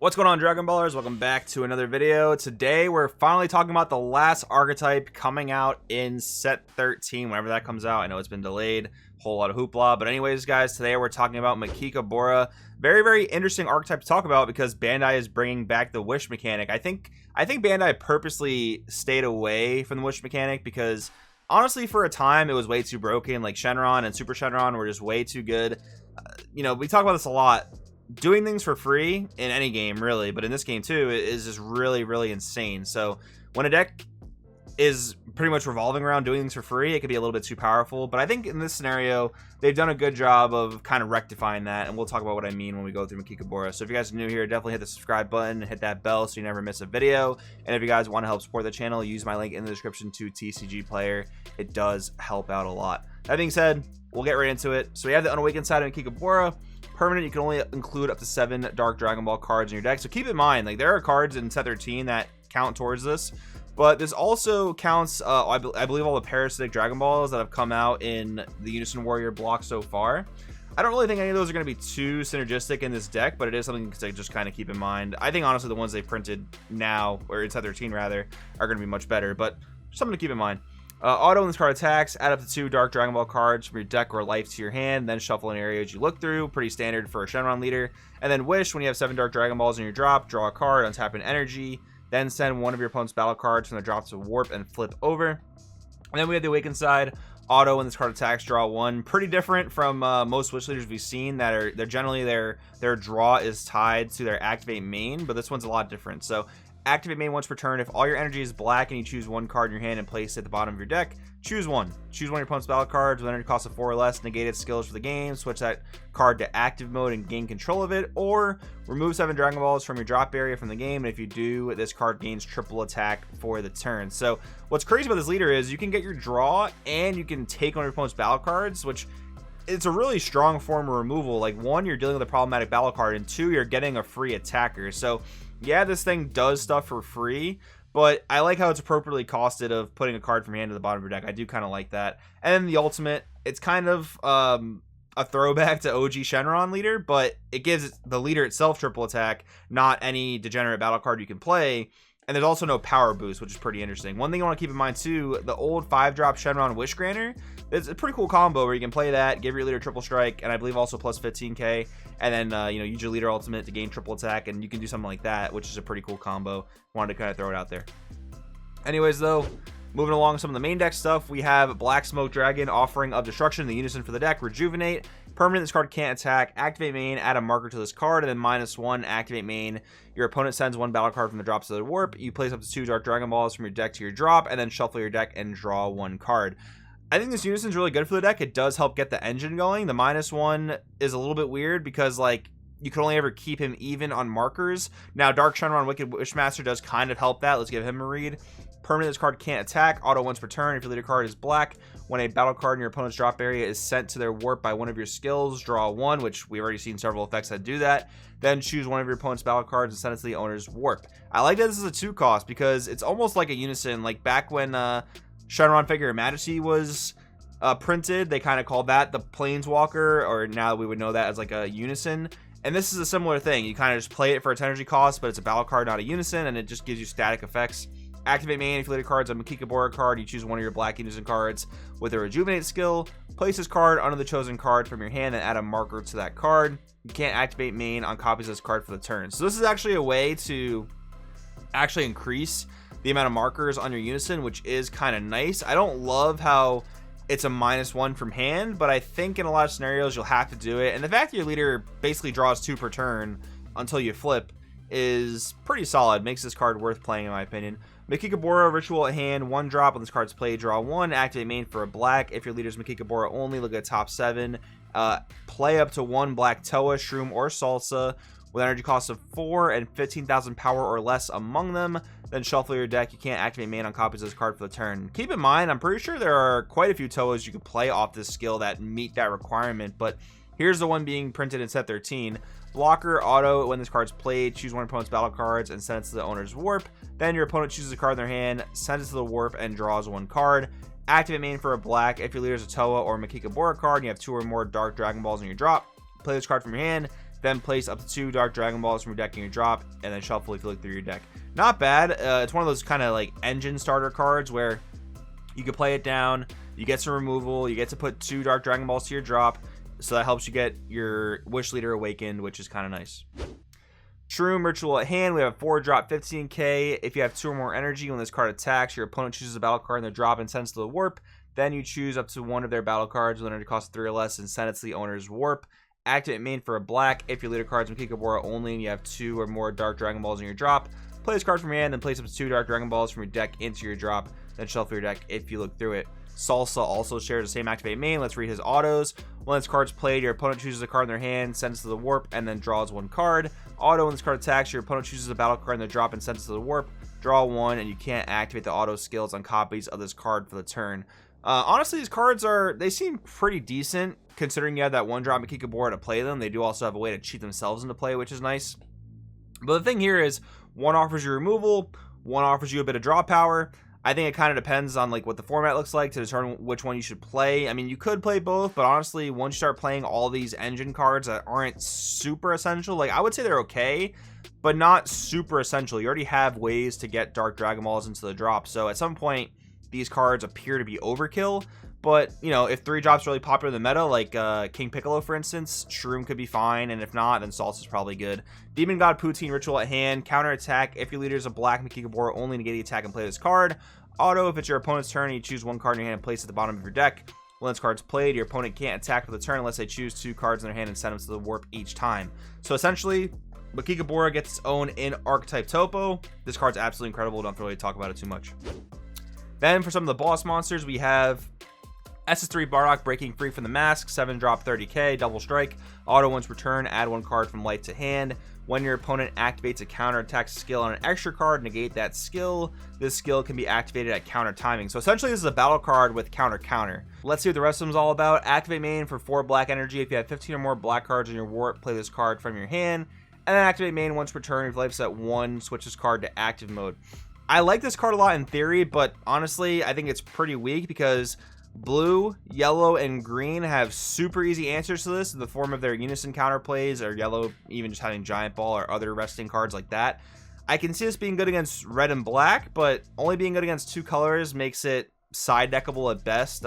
What's going on, Dragon Ballers? Welcome back to another video. Today we're finally talking about the last archetype coming out in set 13, whenever that comes out. I know it's been delayed, whole lot of hoopla, but anyways guys, today we're talking about Mechikabura. Very interesting archetype to talk about because Bandai is bringing back the wish mechanic. I think Bandai purposely stayed away from the wish mechanic because honestly for a time it was way too broken. Like Shenron and Super Shenron were just way too good. You know, we talk about this a lot. Doing things for free in any game really, but in this game too, is just really insane. So when a deck is pretty much revolving around doing things for free, it could be a little bit too powerful. But I think in this scenario they've done a good job of kind of rectifying that, and we'll talk about what I mean when we go through Mechikabura. So if you guys are new here, definitely hit the subscribe button and hit that bell so you never miss a video. And if you guys want to help support the channel, use my link in the description to TCG Player. It does help out a lot. That being said, we'll get right into it. So we have the Unawakened side of Mechikabura. Permanent, you can only include up to 7 Dark Dragon Ball cards in your deck. So keep in mind, like, there are cards in set 13 that count towards this, but this also counts, I believe, all the parasitic Dragon Balls that have come out in the Unison Warrior block so far. I don't really think any of those are going to be too synergistic in this deck, but it is something to just kind of keep in mind. I think, honestly, the ones they printed now, or in set 13 rather, are going to be much better, but something to keep in mind. Auto when this card attacks, add up to 2 Dark Dragon Ball cards from your deck or life to your hand, then shuffle an area as you look through. Pretty standard for a Shenron leader. And then Wish, when you have 7 Dark Dragon Balls in your drop, draw a card, untap an energy, then send one of your opponent's battle cards from the drop to Warp and flip over. And then we have the Awakened side. Auto when this card attacks, draw 1. Pretty different from most Wish leaders we've seen that are generally their draw is tied to their activate main, but this one's a lot different. So activate main once per turn. If all your energy is black and you choose 1 card in your hand and place it at the bottom of your deck, choose 1. Choose one of your opponent's battle cards with energy cost of 4 or less, negate its skills for the game, switch that card to active mode and gain control of it, or remove 7 Dragon Balls from your drop area from the game, and if you do, this card gains triple attack for the turn. So what's crazy about this leader is you can get your draw and you can take one of your opponent's battle cards, which it's a really strong form of removal. Like, 1, you're dealing with a problematic battle card, and 2, you're getting a free attacker. So yeah, this thing does stuff for free, but I like how it's appropriately costed of putting a card from your hand to the bottom of your deck. I do kind of like that. And then the ultimate, it's kind of a throwback to OG Shenron leader, but it gives the leader itself triple attack, not any degenerate battle card you can play. And there's also no power boost, which is pretty interesting. One thing you want to keep in mind too, the old 5-drop Shenron Wish Granter, it's a pretty cool combo where you can play that, give your leader triple strike, and I believe also plus 15k, and then you know, use your leader ultimate to gain triple attack, and you can do something like that, which is a pretty cool combo. Wanted to kind of throw it out there. Anyways though, moving along some of the main deck stuff, we have Black Smoke Dragon, Offering of Destruction, the Unison for the deck, Rejuvenate. Permanent, this card can't attack. Activate main, add a marker to this card, and then -1, activate main. Your opponent sends 1 battle card from the drop to the Warp. You place up to 2 Dark Dragon Balls from your deck to your drop, and then shuffle your deck and draw 1 card. I think this Unison is really good for the deck. It does help get the engine going. The -1 is a little bit weird because, like, you can only ever keep him even on markers. Now, Dark Shenron Wicked Wishmaster does kind of help that. Let's give him a read. Permanent, this card can't attack. Auto once per turn. If your leader card is black, when a battle card in your opponent's drop area is sent to their Warp by one of your skills, draw 1, which we've already seen several effects that do that. Then choose one of your opponent's battle cards and send it to the owner's Warp. I like that this is a 2 cost because it's almost like a Unison. Like back when Shenron Figure of Majesty was printed, they kind of called that the Planeswalker, or now we would know that as like a Unison. And this is a similar thing. You kind of just play it for its energy cost, but it's a battle card, not a Unison, and it just gives you static effects. Activate main, if your leader card's a Mechikabura card, you choose one of your black Unison cards with a Rejuvenate skill, place this card under the chosen card from your hand, and add a marker to that card. You can't activate main on copies of this card for the turn. So this is actually a way to actually increase the amount of markers on your Unison, which is kind of nice. I don't love how it's a -1 from hand, but I think in a lot of scenarios you'll have to do it. And the fact that your leader basically draws 2 per turn until you flip is pretty solid. Makes this card worth playing in my opinion. Mechikabura, Ritual at hand, 1 drop. When this card's played, draw 1. Activate main for a black. If your leader's Mechikabura only, look at top 7. Play up to 1 black Toa, Shroom, or Salsa with energy costs of 4 and 15,000 power or less among them. Then shuffle your deck. You can't activate main on copies of this card for the turn. Keep in mind, I'm pretty sure there are quite a few Toas you can play off this skill that meet that requirement, but here's the one being printed in set 13. Blocker, auto, when this card's played, choose one of your opponent's battle cards and send it to the owner's Warp. Then your opponent chooses a card in their hand, sends it to the Warp, and draws 1 card. Activate main for a black. If your leader's a Toa or Mechikabura card and you have 2 or more Dark Dragon Balls in your drop, play this card from your hand, then place up to 2 Dark Dragon Balls from your deck in your drop, and then shuffle if you look through your deck. Not bad. It's one of those kind of like engine starter cards where you can play it down, you get some removal, you get to put 2 Dark Dragon Balls to your drop, so that helps you get your Wish Leader awakened, which is kind of nice. Shroom Ritual at hand. We have 4 drop 15k. If you have 2 or more energy, when this card attacks, your opponent chooses a battle card in their drop and sends to the warp. Then you choose up to 1 of their battle cards with an energy cost of 3 or less and send it to the owner's warp. Activate main for a black. If your leader card is Mechikabura only and you have 2 or more Dark Dragon Balls in your drop, play this card from your hand, then place up to 2 Dark Dragon Balls from your deck into your drop, then shuffle your deck if you look through it. Salsa also shares the same activate main. Let's read his autos. When this card's played, your opponent chooses a card in their hand, sends it to the warp, and then draws 1 card. Auto, when this card attacks, your opponent chooses a battle card in their drop and sends it to the warp. Draw 1, and you can't activate the auto skills on copies of this card for the turn. Honestly, these cards they seem pretty decent considering you have that 1 drop Mechikabura to play them. They do also have a way to cheat themselves into play, which is nice. But the thing here is, 1 offers you removal, 1 offers you a bit of draw power. I think it kind of depends on like what the format looks like to determine which one you should play. I mean, you could play both, but honestly, once you start playing all these engine cards that aren't super essential, like I would say they're okay, but not super essential. You already have ways to get Dark Dragon Balls into the drop, so at some point, these cards appear to be overkill. But, you know, if 3 drops really popular in the meta, like King Piccolo, for instance, Shroom could be fine, and if not, then Salsa's probably good. Demon God Poutine Ritual at hand. Counter attack. If your leader is a black Mechikabura, only negate the attack and play this card. Auto, if it's your opponent's turn and you choose 1 card in your hand and place it at the bottom of your deck. When this card's played, your opponent can't attack for the turn unless they choose 2 cards in their hand and send them to the warp each time. So essentially, Mechikabura gets its own in-archetype topo. This card's absolutely incredible. Don't really talk about it too much. Then for some of the boss monsters, we have SS3 Bardock breaking free from the mask, 7 drop 30k, double strike. Auto, once return, add 1 card from light to hand. When your opponent activates a counter attack skill on an extra card, negate that skill. This skill can be activated at counter timing. So essentially this is a battle card with counter. Let's see what the rest of them is all about. Activate main for 4 black energy. If you have 15 or more black cards in your warp, play this card from your hand. And then activate main once return. If life set 1, switch this card to active mode. I like this card a lot in theory, but honestly I think it's pretty weak because blue, yellow, and green have super easy answers to this in the form of their unison counterplays, or yellow even just having giant ball or other resting cards like that. I can see this being good against red and black, but only being good against 2 colors makes it side deckable at best.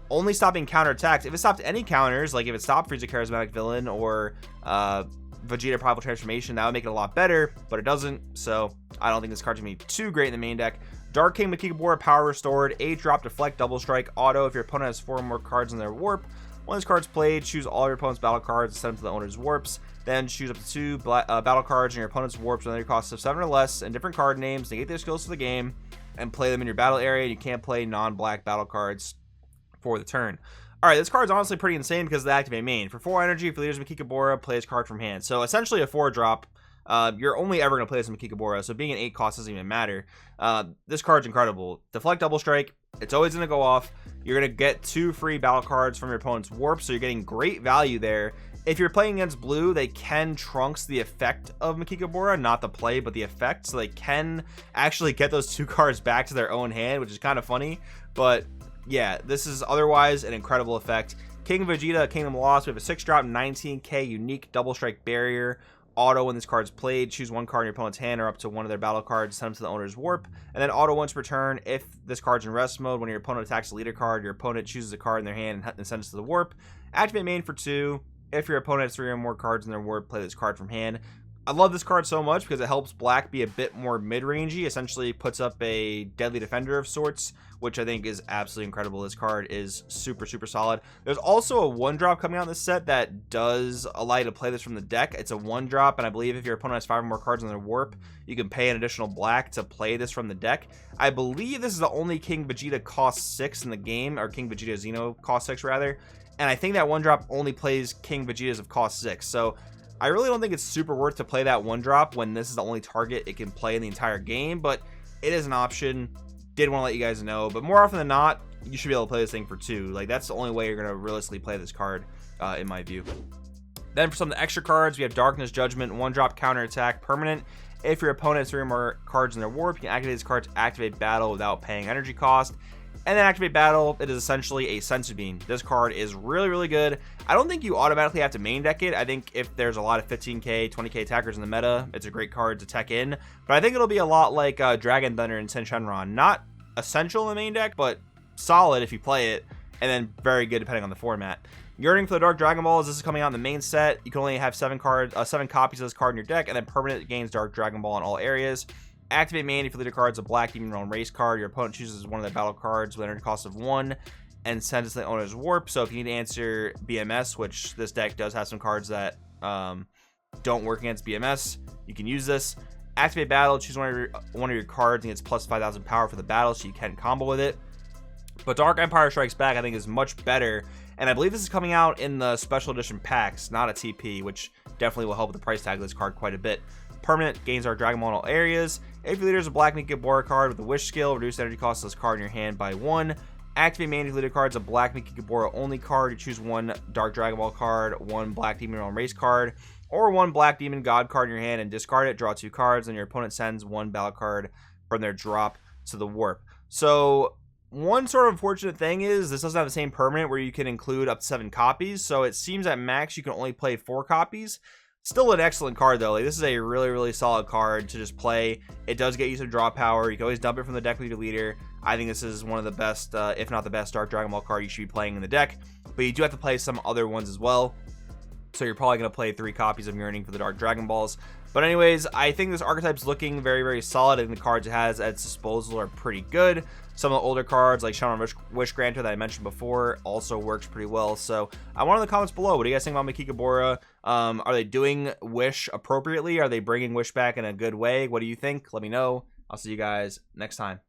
Only stopping counter attacks. If it stopped any counters, like if it stopped Frieza Charismatic Villain or Vegeta Primal Transformation, that would make it a lot better, but it doesn't, so I don't think this card's gonna be too great in the main deck. Dark King Mechikabura, power restored, 8 drop deflect, double strike, auto. If your opponent has 4 or more cards in their warp, when this card's played, choose all your opponent's battle cards and send them to the owner's warps. Then choose up to 2 battle cards in your opponent's warps with energy costs of 7 or less and different card names, negate their skills for the game, and play them in your battle area. You can't play non-black battle cards for the turn. Alright, this card's honestly pretty insane because of the activate main. For 4 energy, if your leader's Mechikabura, play this card from hand. So essentially a 4 drop. You're only ever going to play this in Mechikabura, so being an 8 cost doesn't even matter. This card's incredible. Deflect, double strike, it's always going to go off. You're going to get 2 free battle cards from your opponent's warp, so you're getting great value there. If you're playing against blue, they can Trunks the effect of Mechikabura, not the play, but the effect, so they can actually get those 2 cards back to their own hand, which is kind of funny. But yeah, this is otherwise an incredible effect. King Vegeta, Kingdom Lost, we have a 6 drop 19k unique double strike barrier. Auto, when this card's played, choose 1 card in your opponent's hand or up to 1 of their battle cards, send them to the owner's warp. And then auto, once per turn, if this card's in rest mode, when your opponent attacks a leader card, your opponent chooses a card in their hand and sends it to the warp. Activate main for 2. If your opponent has 3 or more cards in their warp, play this card from hand. I love this card so much because it helps black be a bit more mid-rangey, essentially puts up a deadly defender of sorts, which I think is absolutely incredible. This card is super solid. There's also a 1-drop coming out in this set that does allow you to play this from the deck. It's a 1-drop, and I believe if your opponent has 5 or more cards in their warp, you can pay an additional black to play this from the deck. I believe this is the only King Vegeta cost 6 in the game, or King Vegeta Xeno cost 6 rather, and I think that 1-drop only plays King Vegetas of cost 6, so I really don't think it's super worth to play that 1-drop when this is the only target it can play in the entire game, but it is an option. Did want to let you guys know, but more often than not, you should be able to play this thing for 2. Like, that's the only way you're going to realistically play this card, in my view. Then for some of the extra cards, we have Darkness Judgment, 1-drop counter attack, permanent. If your opponent has 3 or more cards in their warp, you can activate this card to activate battle without paying energy cost. And then activate battle, it is essentially a sensu bean. This card is really, really good. I don't think you automatically have to main deck it. I think if there's a lot of 15k, 20k attackers in the meta, it's a great card to tech in. But I think it'll be a lot like Dragon Thunder and Sin Shenron. Not essential in the main deck, but solid if you play it, and then very good depending on the format. Yearning for the Dark Dragon Balls, this is coming out in the main set. You can only have 7 copies of this card in your deck, and then permanent gains Dark Dragon Ball in all areas. Activate main if you lead a card as a black Demon Realm race card. Your opponent chooses one of their battle cards with an energy cost of 1 and sends it to the owner's warp. So if you need to answer BMS, which this deck does have some cards that don't work against BMS, you can use this. Activate battle, choose one of your cards and gets plus 5,000 power for the battle, so you can combo with it. But Dark Empire Strikes Back, I think, is much better, and I believe this is coming out in the special edition packs, not a TP, which definitely will help with the price tag of this card quite a bit. Permanent gains our Dragon Ball in all areas. If your leader is a black Mechikabura card with a wish skill, reduce energy cost of this card in your hand by 1. Activate main if your leader card is a black Mechikabura only card. You choose 1 Dark Dragon Ball card, 1 black Demon Realm race card, or 1 black Demon God card in your hand and discard it. Draw 2 cards, and your opponent sends 1 battle card from their drop to the warp. So one sort of unfortunate thing is this doesn't have the same permanent where you can include up to 7 copies. So it seems at max you can only play 4 copies. Still an excellent card though. Like, this is a really, really solid card to just play. It does get you some draw power. You can always dump it from the deck with your leader. I think this is one of the best, if not the best, Dark Dragon Ball card you should be playing in the deck. But you do have to play some other ones as well. So you're probably going to play 3 copies of Yearning for the Dark Dragon Balls. But anyways, I think this archetype's looking very, very solid. I think the cards it has at its disposal are pretty good. Some of the older cards, like Shaman Wish Granter that I mentioned before, also works pretty well. So I want in the comments below, what do you guys think about Mechikabura? Are they doing Wish appropriately? Are they bringing Wish back in a good way? What do you think? Let me know. I'll see you guys next time.